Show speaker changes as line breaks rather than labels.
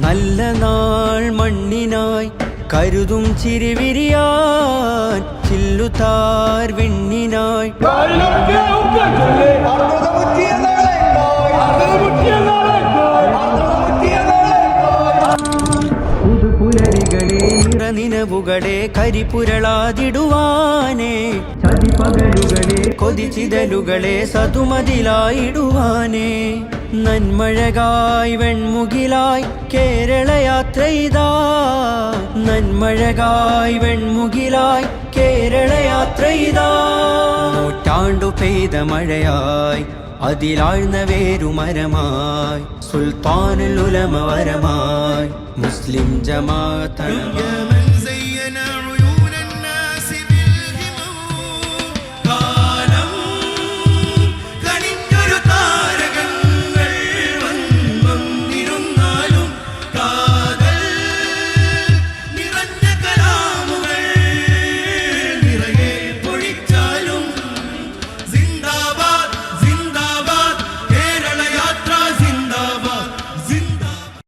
നല്ല നാൾ മണ്ണിനായി കരുതും ചിരിവിരിയാൻ ചില്ലുതാർ വിണ്ണിനായി പുതുപുലരികളെ നിറനിനവുകളെ കരിപുരളാതിടുവാനേ ചതിപകലുകളെ കൊതിച്ചിതലുകളെ സതുമതിലായിടുവാനേ നന്മഴകായി വെൺമുകിലായി കേരളയാത്രയിതാ നന്മഴകായി വെൺമുകിലായി കേരളയാത്രയിതാ നൂറ്റാണ്ടു പെയ്ത മഴയായി അതിലാഴ്ന്ന വേരുമരമായി സുൽത്താനുൽ ഉലമ വരമായി മുസ്ലിം ജമാഅത്ത്